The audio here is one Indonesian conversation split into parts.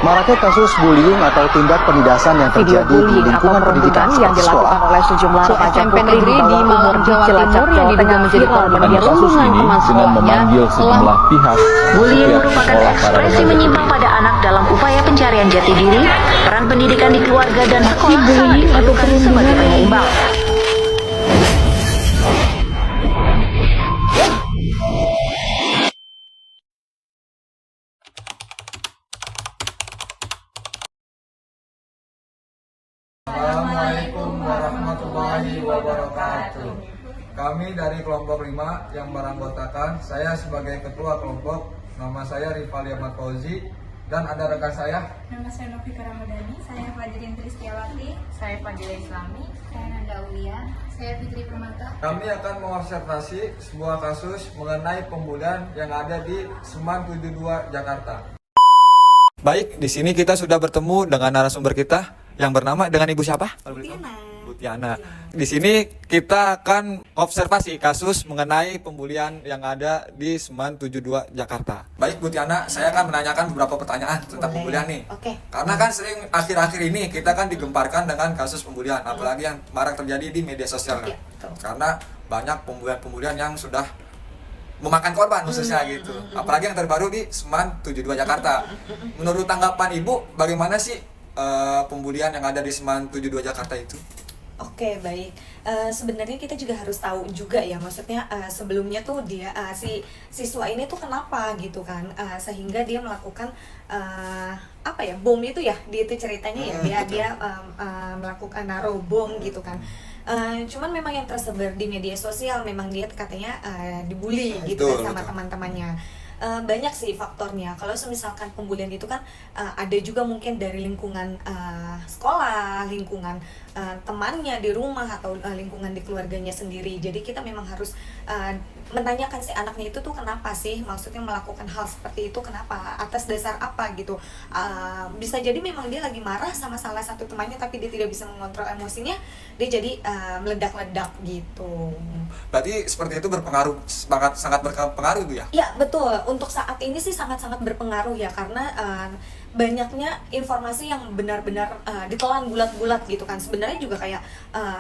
Maraknya kasus bullying atau tindak penindasan yang Video terjadi di bullying atau lingkungan pendidikan perundungan yang seperti dilakukan sekolah. oleh sejumlah remaja SMP putri negeri di Malang, Jawa Timur yang diduga menjadi korban media kasus sosial. ini dengan memanggil sejumlah pihak. Bullying Pihak merupakan sekolah para ekspresi remaja menyimpang pada anak dalam upaya pencarian jati diri, peran pendidikan di keluarga dan sekolah sangat diperlukan sebagai penyeimbang. Assalamualaikum warahmatullahi wabarakatuh. Kami dari kelompok 5 yang beranggotakan, saya sebagai ketua kelompok, nama saya Rifali Ahmad Fauzi, dan ada rekan saya. Nama saya Novika Ramadhani, saya Fajrin Tristiawati, saya Fadila Islami, saya Nanda Aulia, saya Fitri Permata. Kami akan mengobservasi sebuah kasus mengenai pembulian yang ada di Seman 72 Jakarta. Baik, di sini kita sudah bertemu dengan narasumber kita yang bernama dengan Ibu siapa? Bu Tiana. Di sini kita akan observasi kasus mengenai pembulian yang ada di Seman 72 Jakarta. Baik Bu Tiana, saya akan menanyakan beberapa pertanyaan tentang pembulian nih. Oke. Karena kan sering akhir-akhir ini kita kan digemparkan dengan kasus pembulian, apalagi yang marak terjadi di media sosial. Iya, betul. Karena banyak pembulian-pembulian yang sudah memakan korban khususnya gitu. Apalagi yang terbaru di Seman 72 Jakarta. Menurut tanggapan Ibu, bagaimana sih pembulian yang ada di Seman 72 Jakarta itu? Oke, baik. Sebenarnya kita juga harus tahu juga ya, maksudnya sebelumnya tuh dia si siswa ini tuh kenapa gitu kan, sehingga dia melakukan apa ya, bom itu ya, dia itu ceritanya ya, dia melakukan naruh bom gitu kan. Cuman memang yang tersebar di media sosial memang dia katanya dibully gitu kan sama teman-temannya. Banyak sih faktornya. Kalau misalkan pembulian itu kan ada juga mungkin dari lingkungan sekolah, lingkungan temannya di rumah, atau lingkungan di keluarganya sendiri. Jadi kita memang harus menanyakan si anaknya itu tuh kenapa sih, maksudnya melakukan hal seperti itu kenapa, atas dasar apa gitu. Bisa jadi memang dia lagi marah sama salah satu temannya tapi dia tidak bisa mengontrol emosinya, dia jadi meledak-ledak gitu. Berarti seperti itu berpengaruh, sangat berpengaruh itu ya? Ya betul, untuk saat ini sih sangat-sangat berpengaruh ya, karena banyaknya informasi yang benar-benar ditelan bulat-bulat gitu kan. Sebenarnya juga kayak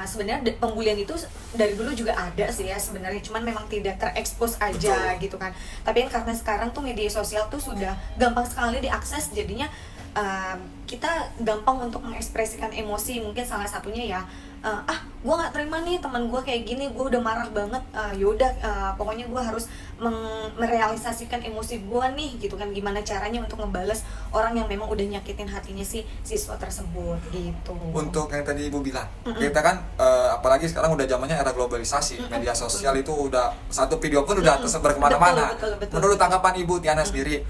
sebenarnya pembulian itu dari dulu juga ada sih ya sebenarnya, cuman memang tidak terekspos aja gitu kan. Tapi kan karena sekarang tuh media sosial tuh sudah gampang sekali diakses, jadinya kita gampang untuk mengekspresikan emosi. Mungkin salah satunya ya, gue nggak terima nih teman gue kayak gini, gue udah marah banget, yaudah pokoknya gue harus merealisasikan emosi gue nih gitu kan. Gimana caranya untuk ngebales orang yang memang udah nyakitin hatinya si siswa tersebut gitu. Untuk yang tadi Ibu bilang, kita kan apalagi sekarang udah zamannya era globalisasi, media sosial itu udah satu video pun udah tersebar kemana-mana. Betul. Menurut tanggapan Ibu Tiana sendiri,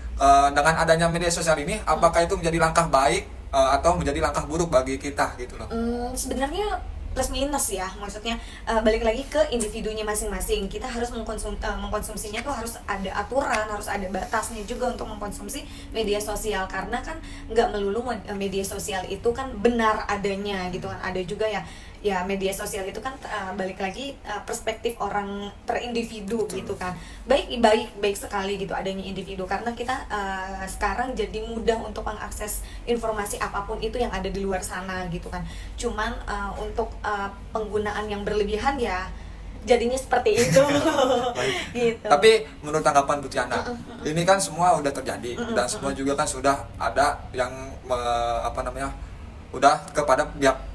dengan adanya media sosial ini, apakah itu menjadi langkah baik atau menjadi langkah buruk bagi kita gitu loh? Sebenarnya plus minus ya, maksudnya balik lagi ke individunya masing-masing. Kita harus mengkonsumsinya tuh harus ada aturan, harus ada batasnya juga untuk mengkonsumsi media sosial, karena kan nggak melulu media sosial itu kan benar adanya gitu kan. Ada juga ya media sosial itu kan balik lagi perspektif orang per individu gitu kan. Baik sekali gitu adanya individu, karena kita sekarang jadi mudah untuk mengakses informasi apapun itu yang ada di luar sana gitu kan. Cuman untuk penggunaan yang berlebihan ya jadinya seperti itu. Gitu. Tapi menurut tanggapan Bu Tiana, ini kan semua udah terjadi dan semua juga kan sudah ada yang udah kepada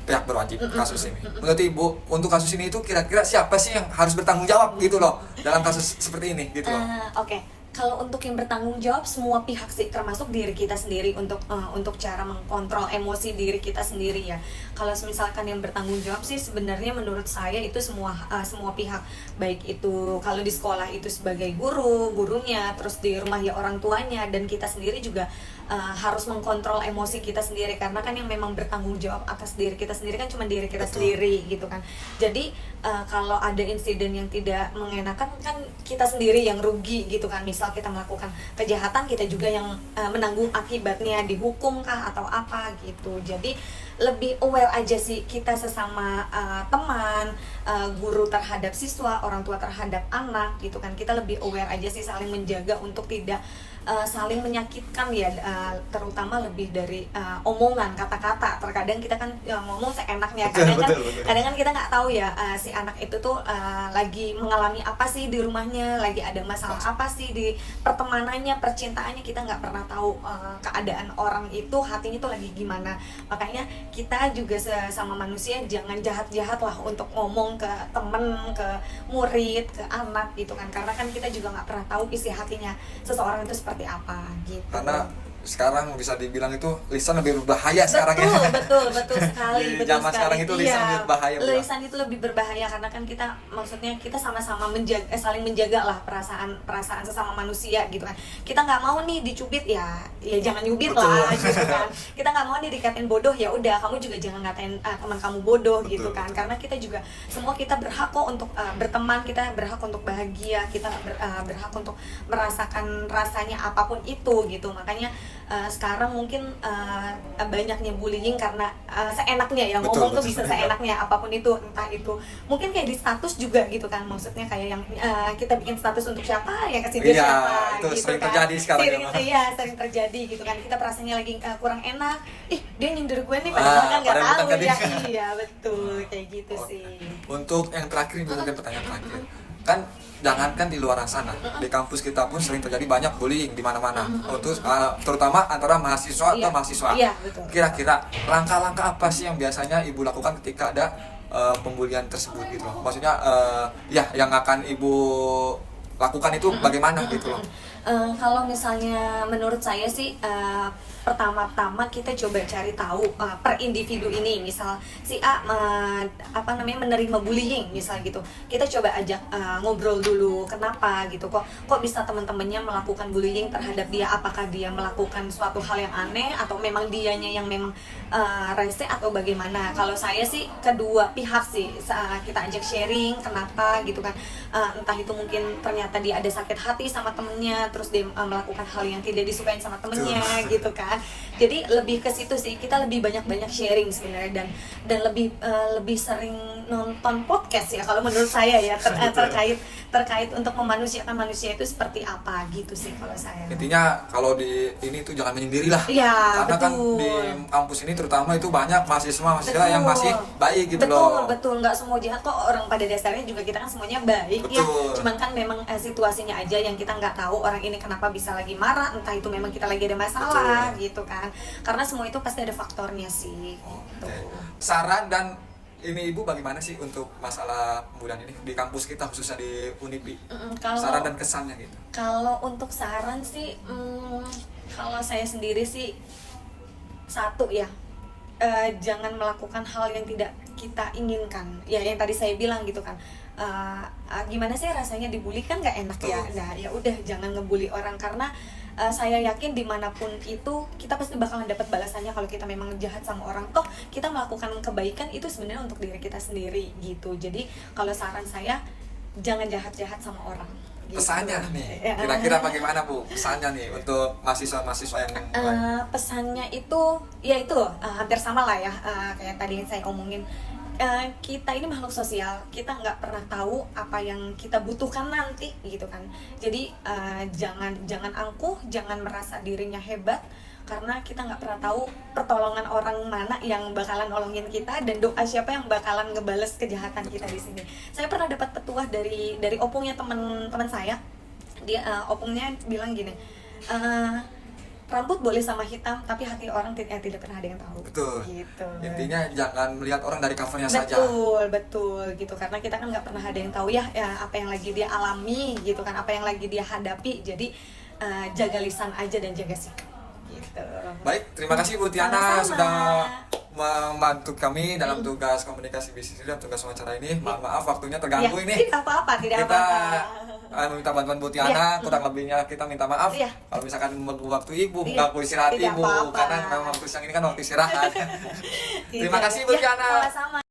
pihak berwajib kasus ini. Menurut Ibu, untuk kasus ini itu kira-kira siapa sih yang harus bertanggung jawab gitu loh dalam kasus seperti ini gitu loh? Oke. Kalau untuk yang bertanggung jawab semua pihak sih, termasuk diri kita sendiri untuk cara mengkontrol emosi diri kita sendiri ya. Kalau misalkan yang bertanggung jawab sih sebenarnya menurut saya itu semua pihak, baik itu kalau di sekolah itu sebagai gurunya, terus di rumah ya orang tuanya, dan kita sendiri juga harus mengkontrol emosi kita sendiri, karena kan yang memang bertanggung jawab atas diri kita sendiri kan cuma diri kita sendiri gitu kan. Jadi kalau ada insiden yang tidak mengenakan kan kita sendiri yang rugi gitu kan. Misal kita melakukan kejahatan, kita juga yang menanggung akibatnya, dihukum kah atau apa gitu. Jadi lebih aware aja sih kita sesama teman, guru terhadap siswa, orang tua terhadap anak gitu kan. Kita lebih aware aja sih, saling menjaga untuk tidak saling menyakitkan ya, terutama lebih dari omongan, kata-kata. Terkadang kita kan ngomong seenaknya, kadang kan kita nggak tahu ya si anak itu tuh lagi mengalami apa sih di rumahnya, lagi ada masalah apa sih di pertemanannya, percintaannya, kita nggak pernah tahu keadaan orang itu hatinya tuh lagi gimana. Makanya kita juga sesama manusia jangan jahat-jahat lah untuk ngomong ke temen, ke murid, ke anak gitu kan, karena kan kita juga nggak pernah tahu isi hatinya seseorang itu seperti apa gitu. Karena sekarang bisa dibilang itu lisan lebih berbahaya sekarang ya. Betul sekali. Di zaman sekarang itu lisan lebih berbahaya. Lisan itu lebih berbahaya karena kan kita, maksudnya kita sama-sama saling menjaga lah perasaan sesama manusia gitu kan. Kita nggak mau nih dicubit ya jangan nyubit lah gitu kan. Kita nggak mau nih dikatain bodoh, ya udah kamu juga jangan ngatain teman kamu bodoh gitu kan. Karena kita juga semua kita berhak kok untuk berteman, kita berhak untuk bahagia, kita berhak untuk merasakan rasanya apapun itu gitu. Makanya sekarang mungkin banyaknya bullying karena seenaknya ya, ngomong tuh bisa seenaknya apapun itu, entah itu mungkin kayak di status juga gitu kan, maksudnya kayak yang kita bikin status untuk siapa ya, kasih dia siapa itu gitu sering kan. terjadi sekarang Sering terjadi gitu kan, kita perasaannya lagi kurang enak, dia nyindir gue nih padahal kan nggak tahu ya. Iya betul kayak gitu sih. Untuk yang terakhir ini mungkin pertanyaan terakhir, kan jangankan di luar sana, di kampus kita pun sering terjadi banyak bullying di mana-mana. Terutama antara mahasiswa atau mahasiswa. Iya, betul. Kira-kira langkah-langkah apa sih yang biasanya ibu lakukan ketika ada pembulian tersebut gitu loh? Maksudnya yang akan ibu lakukan itu bagaimana gitu loh? Kalau misalnya menurut saya sih pertama-tama kita coba cari tahu per individu ini, misal si A menerima bullying misal gitu, kita coba ajak ngobrol dulu kenapa gitu, kok bisa teman-temannya melakukan bullying terhadap dia, apakah dia melakukan suatu hal yang aneh atau memang dianya yang memang rese atau bagaimana. Kalau saya sih kedua pihak sih kita ajak sharing kenapa gitu kan, entah itu mungkin ternyata dia ada sakit hati sama temennya, terus dia melakukan hal yang tidak disukain sama temennya gitu kan. Jadi lebih ke situ sih, kita lebih banyak sharing sebenarnya, dan lebih sering nonton podcast ya kalau menurut saya ya, terkait untuk memanusiakan manusia itu seperti apa gitu sih kalau saya. Intinya kalau di ini tuh jangan menyendiri lah. Ya, karena kan di kampus ini terutama itu banyak mahasiswa yang masih baik gitu loh. Betul, nggak semua jahat kok, orang pada dasarnya juga kita kan semuanya baik ya. Cuman kan memang situasinya aja yang kita nggak tahu orang ini kenapa bisa lagi marah, entah itu memang kita lagi ada masalah gitu kan. Karena semua itu pasti ada faktornya sih. Gitu. Saran dan ini ibu bagaimana sih untuk masalah pembulian ini di kampus kita khususnya di Unipi? Saran dan kesannya gitu. Kalau untuk saran sih, kalau saya sendiri sih satu ya, jangan melakukan hal yang tidak kita inginkan. Ya yang tadi saya bilang gitu kan. Gimana sih rasanya dibully, kan nggak enak ya. Nah ya udah jangan ngebully orang, karena saya yakin dimanapun itu kita pasti bakalan dapat balasannya kalau kita memang jahat sama orang. Toh kita melakukan kebaikan itu sebenarnya untuk diri kita sendiri gitu. Jadi kalau saran saya jangan jahat-jahat sama orang gitu. Pesannya nih kira-kira bagaimana Bu pesannya nih untuk mahasiswa yang pesannya itu ya itu hampir sama lah ya, kayak tadi saya omongin. Kita ini makhluk sosial, kita nggak pernah tahu apa yang kita butuhkan nanti gitu kan. Jadi jangan angkuh, jangan merasa dirinya hebat, karena kita nggak pernah tahu pertolongan orang mana yang bakalan nolongin kita, dan doa siapa yang bakalan ngebales kejahatan kita di sini. Saya pernah dapat petuah dari opungnya teman saya. Dia opungnya bilang gini, rambut boleh sama hitam, tapi hati orang tidak pernah ada yang tahu. Betul. Gitu. Intinya jangan melihat orang dari covernya saja. Betul gitu, karena kita kan nggak pernah ada yang tahu ya apa yang lagi dia alami gitu kan, apa yang lagi dia hadapi. Jadi jaga lisan aja dan jaga sikap. Gitu. Baik, terima kasih Bu Tiana sudah membantu kami dalam tugas komunikasi bisnis dan tugas wawancara ini. Maaf waktunya terganggu ini. Tidak apa-apa. Minta bantuan Bu Tiana, kurang lebihnya kita minta maaf. Kalau misalkan waktu Ibu, waktu istirahat Ibu, karena memang waktu siang ini kan waktu istirahat. Terima kasih Bu Tiana. Sama-sama.